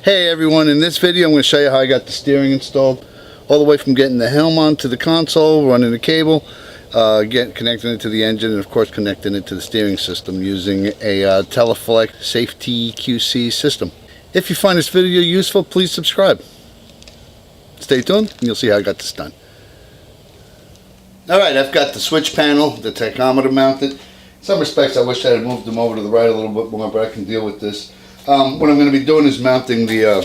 Hey everyone, in this video I'm going to show you how I got the steering installed, all the way from getting the helm onto the console, running the cable, connecting it to the engine, and of course connecting it to the steering system using a Teleflex Safe-T QC system. If you find this video useful, please subscribe. Stay tuned and you'll see how I got this done. Alright, I've got the switch panel, the tachometer mounted. In some respects I wish I had moved them over to the right a little bit more, but I can deal with this. What I'm going to be doing is mounting the,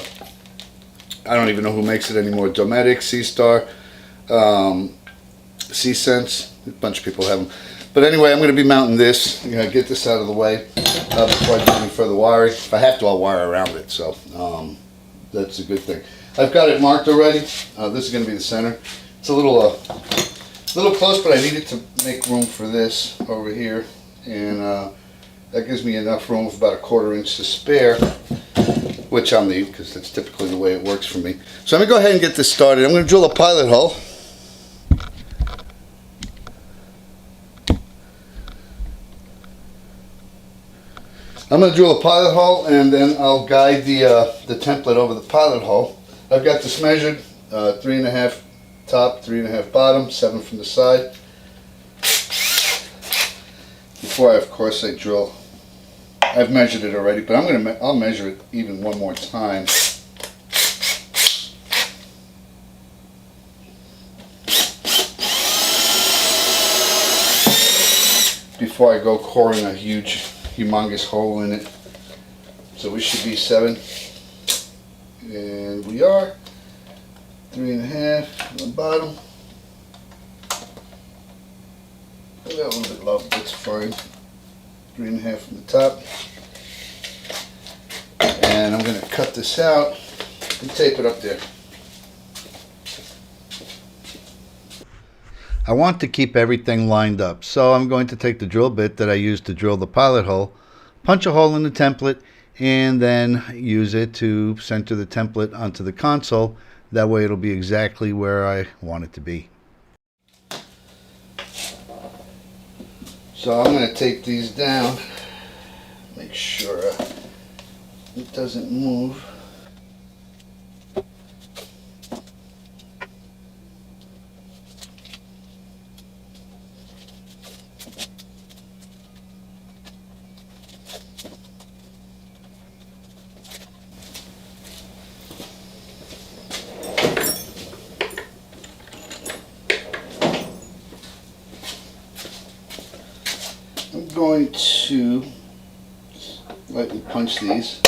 I don't even know who makes it anymore, Dometic, Seastar, C-Sense, a bunch of people have them. But anyway, I'm going to be mounting this. I'm going to get this out of the way before I do any further wiring. If I have to, I'll wire around it, so that's a good thing. I've got it marked already. This is going to be the center. It's a little close, but I needed to make room for this over here, and that gives me enough room with about 1/4 inch to spare, which I'll need because that's typically the way it works for me. So I'm going to go ahead and get this started. I'm going to drill a pilot hole. I'm going to drill a pilot hole, and then I'll guide the template over the pilot hole. I've got this measured, 3.5 top, 3.5 bottom, 7 from the side. Before I, of course, I drill. I've measured it already, but I'll measure it even one more time. Before I go coring a humongous hole in it. So we should be 7. And we are. 3.5 on the bottom. I got a little bit low, but that's fine. 3.5 from the top. And I'm going to cut this out and tape it up there. I want to keep everything lined up, so I'm going to take the drill bit that I used to drill the pilot hole, punch a hole in the template, and then use it to center the template onto the console. That way it'll be exactly where I want it to be. So I'm going to tape these down, make sure it doesn't move. I'm going to lightly punch these.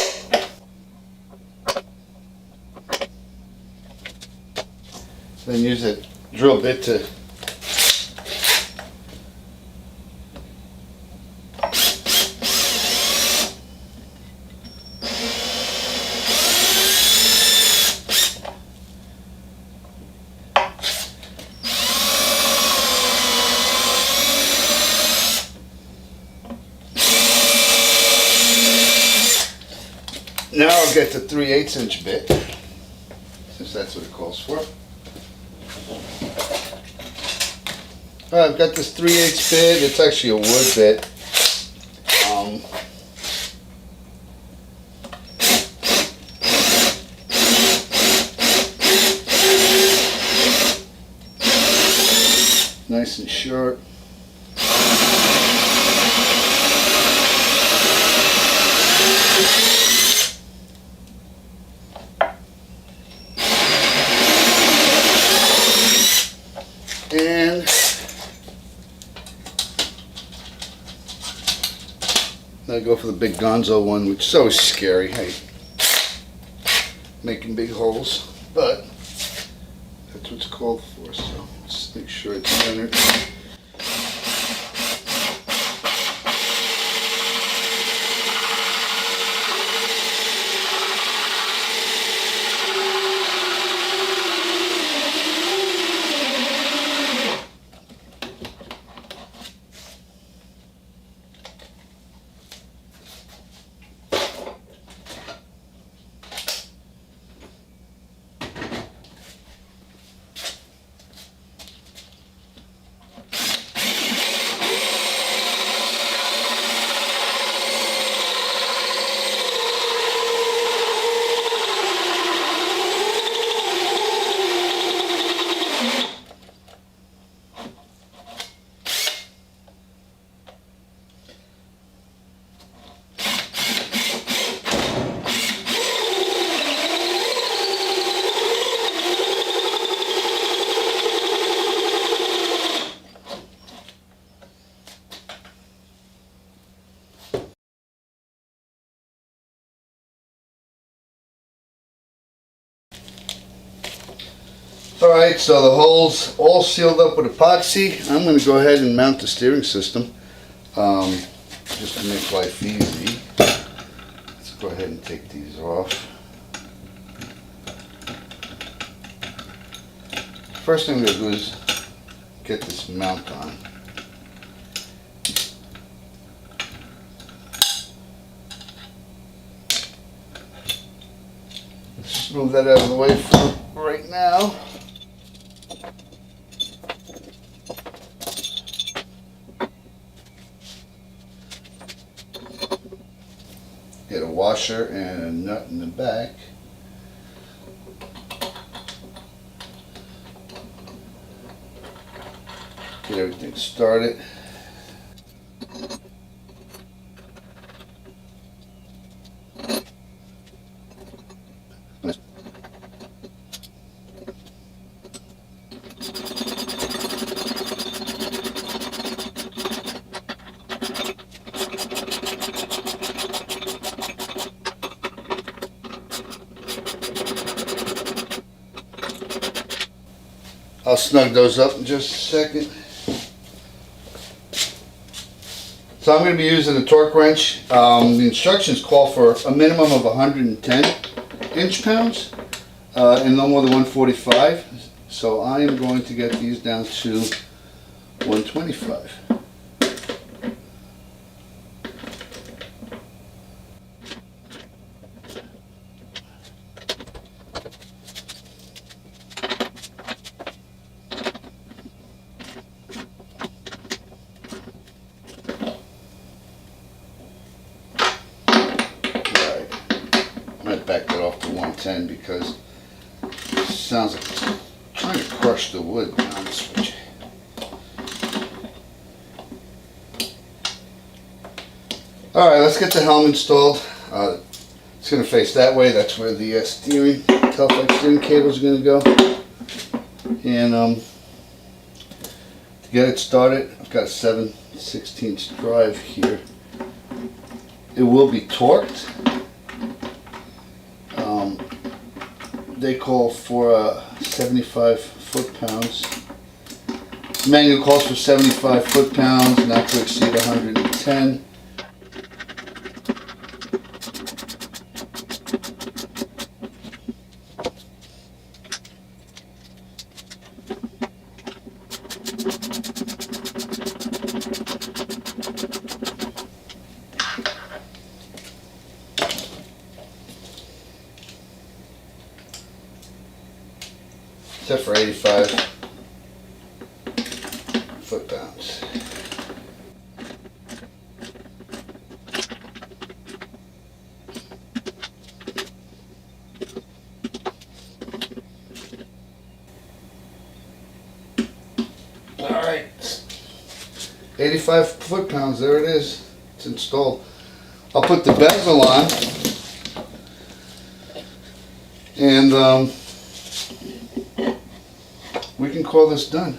Then use a drill bit to now I'll get the 3/8 inch bit, since that's what it calls for. I've got this 3/8 bit. It's actually a wood bit. Nice and short. And I go for the big gonzo one, which is always scary. Hey, making big holes, but that's what it's called for. So let's make sure it's centered. Alright, so the hole's all sealed up with epoxy. I'm going to go ahead and mount the steering system, just to make life easy. Let's go ahead and take these off. First thing I'm going to do is get this mount on. Let's just move that out of the way for right now. Get a washer and a nut in the back. Get everything started. I'll snug those up in just a second. So I'm going to be using a torque wrench. The instructions call for a minimum of 110 inch-pounds and no more than 145. So I am going to get these down to 125. Back that off to 110 because it sounds like it's trying to crush the wood, to be honest with you. Alright, let's get the helm installed. It's going to face that way. That's where the Teleflex steering cables are going to go. And to get it started, I've got a 7/16 drive here. It will be torqued. They call for 75 foot-pounds. The manual calls for 75 foot-pounds, not to exceed 110. Except for 85 foot-pounds. Alright, 85 foot-pounds, there it is. It's installed. I'll put the bezel on and we can call this done.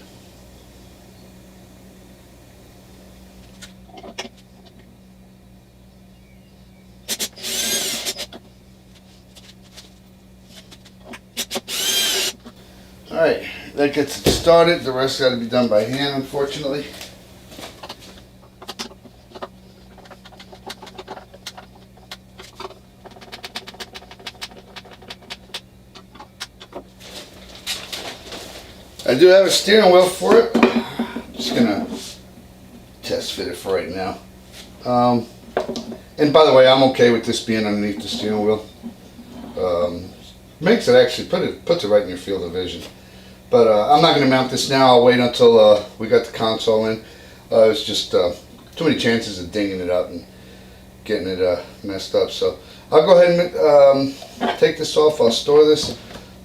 Alright, that gets it started. The rest got to be done by hand, unfortunately. I do have a steering wheel for it. Just gonna test fit it for right now. And by the way, I'm okay with this being underneath the steering wheel. Makes it actually puts it right in your field of vision. But I'm not gonna mount this now. I'll wait until we got the console in. It's just too many chances of dinging it up and getting it messed up. So I'll go ahead and take this off. I'll store this.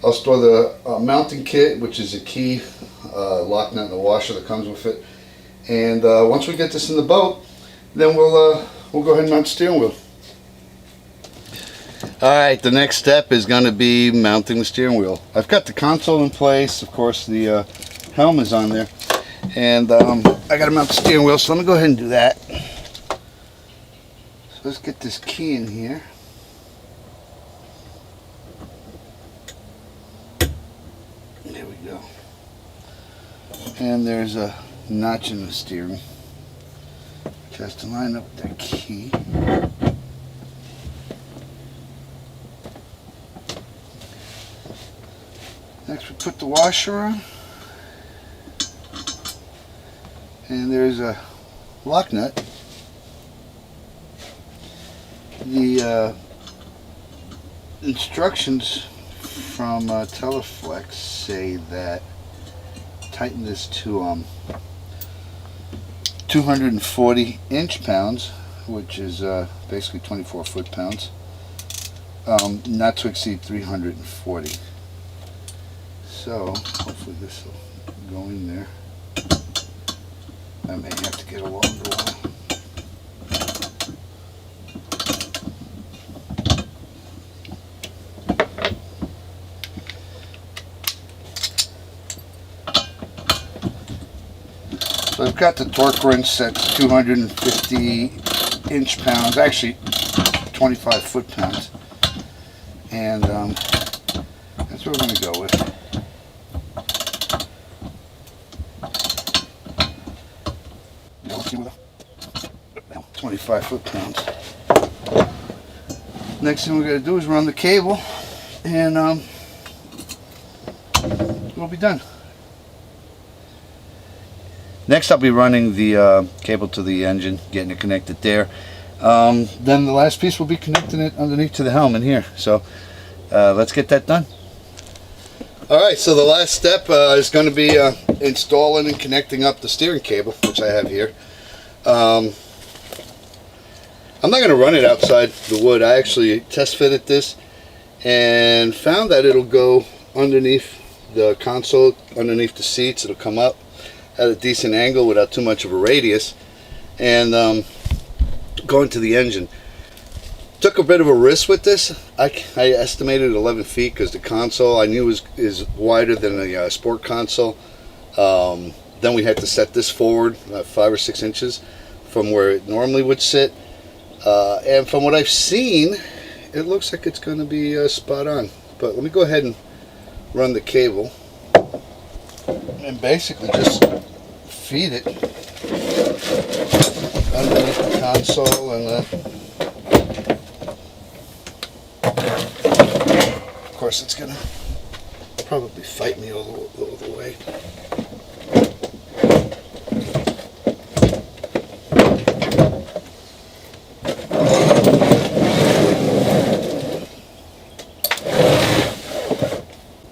I'll store the mounting kit, which is a key, lock nut and the washer that comes with it. And once we get this in the boat, then we'll go ahead and mount the steering wheel. Alright, the next step is going to be mounting the steering wheel. I've got the console in place. Of course, the helm is on there. And I got to mount the steering wheel, so let me go ahead and do that. So let's get this key in here. There we go. And there's a notch in the steering, which has to line up with that key. Next we put the washer on. And there's a lock nut. The instructions from Teleflex say that tighten this to 240 inch-pounds, which is basically 24 foot-pounds, not to exceed 340. So hopefully this will go in there. I may have to get a longer one. So I've got the torque wrench set to 250 inch-pounds, actually 25 foot-pounds, and that's what we're going to go with. 25 foot-pounds. Next thing we're going to do is run the cable, and we'll be done. Next I'll be running the cable to the engine, getting it connected there. Then the last piece will be connecting it underneath to the helm in here. So let's get that done. Alright, so the last step is going to be installing and connecting up the steering cable, which I have here. I'm not going to run it outside the wood. I actually test fitted this and found that it'll go underneath the console, underneath the seats. It'll come up at a decent angle without too much of a radius, and going to the engine. Took a bit of a risk with this. I estimated 11 feet because the console I knew is wider than a sport console. Then we had to set this forward 5 or 6 inches from where it normally would sit. And from what I've seen, it looks like it's going to be spot on. But let me go ahead and run the cable and basically just feed it underneath the console, and of course it's going to probably fight me all the way.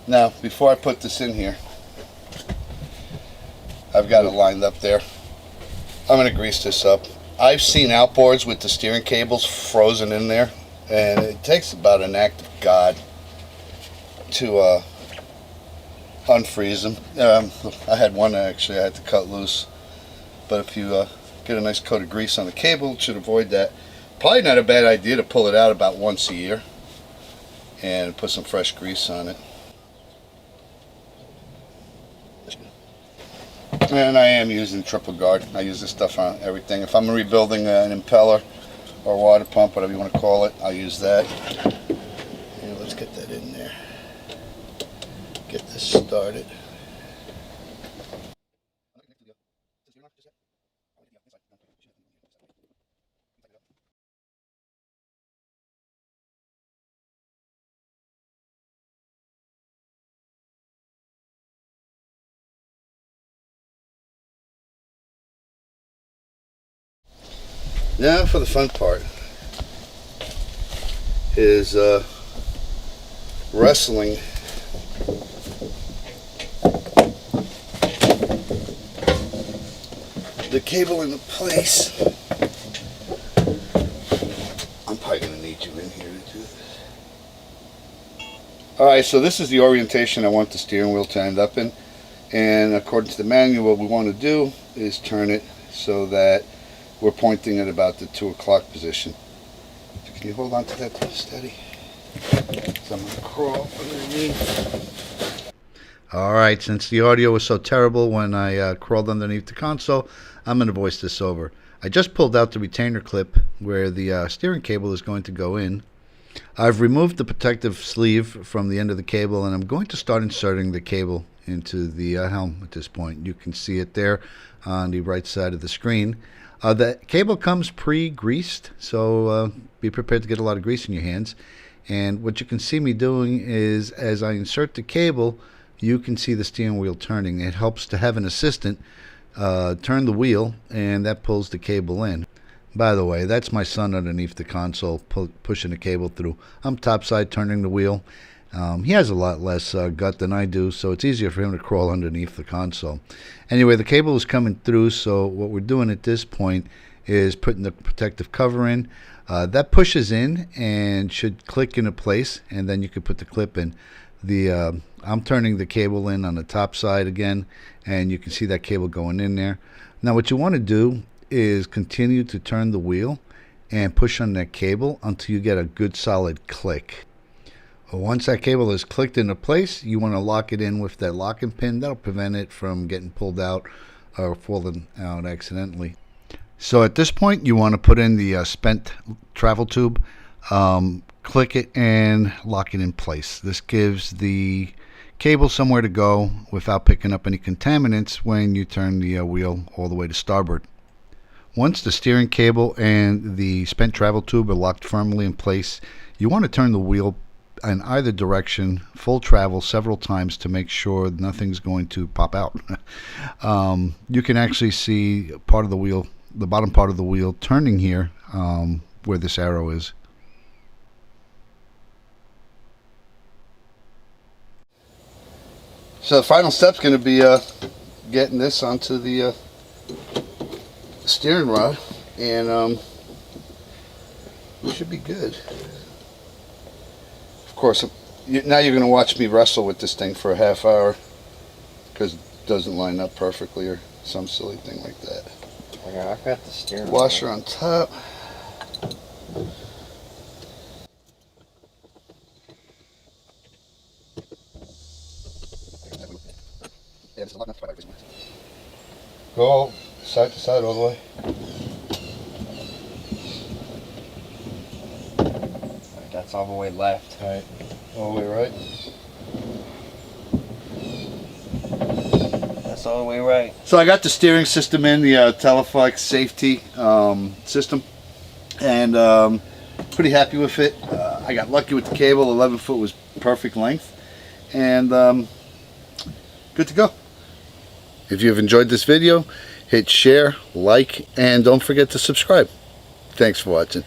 Now, before I put this in here, I've got it lined up there. I'm going to grease this up. I've seen outboards with the steering cables frozen in there, and it takes about an act of God to unfreeze them. I had one actually I had to cut loose, but if you get a nice coat of grease on the cable, it should avoid that. Probably not a bad idea to pull it out about once a year and put some fresh grease on it. And I am using triple guard. I use this stuff on everything. If I'm rebuilding an impeller or water pump, whatever you want to call it, I'll use that. And let's get that in there. Get this started. Now for the fun part is wrestling the cable into place. I'm probably going to need you in here to do this. Alright, so this is the orientation I want the steering wheel to end up in, and according to the manual, what we want to do is turn it so that we're pointing at about the 2 o'clock position. Can you hold on to that steady? So I'm going to crawl underneath. Alright, since the audio was so terrible when I crawled underneath the console, I'm going to voice this over. I just pulled out the retainer clip where the steering cable is going to go in. I've removed the protective sleeve from the end of the cable, and I'm going to start inserting the cable into the helm at this point. You can see it there on the right side of the screen. The cable comes pre-greased, so be prepared to get a lot of grease in your hands. And what you can see me doing is, as I insert the cable, you can see the steering wheel turning. It helps to have an assistant turn the wheel, and that pulls the cable in. By the way, that's my son underneath the console pushing the cable through. I'm topside turning the wheel. He has a lot less gut than I do, so it's easier for him to crawl underneath the console. Anyway, the cable is coming through, so what we're doing at this point is putting the protective cover in. That pushes in and should click into place, and then you can put the clip in. I'm turning the cable in on the top side again, and you can see that cable going in there. Now what you want to do is continue to turn the wheel and push on that cable until you get a good solid click. Once that cable is clicked into place, you want to lock it in with that locking pin. That'll prevent it from getting pulled out or falling out accidentally. So at this point, you want to put in the spent travel tube, click it, and lock it in place. This gives the cable somewhere to go without picking up any contaminants when you turn the wheel all the way to starboard. Once the steering cable and the spent travel tube are locked firmly in place, you want to turn the wheel in either direction, full travel, several times to make sure nothing's going to pop out. You can actually see part of the wheel, the bottom part of the wheel, turning here where this arrow is. So the final step's going to be getting this onto the steering rod, and we should be good. Of course, now you're going to watch me wrestle with this thing for a half hour because it doesn't line up perfectly or some silly thing like that. Yeah, I've got the steering washer on top. Go side to side all the way. That's all the way left. All right, all the way right. That's all the way right. So I got the steering system in, the Teleflex Safe-T system, and pretty happy with it. I got lucky with the cable. 11 foot was perfect length, and good to go. If you've enjoyed this video, hit share, like, and don't forget to subscribe. Thanks for watching.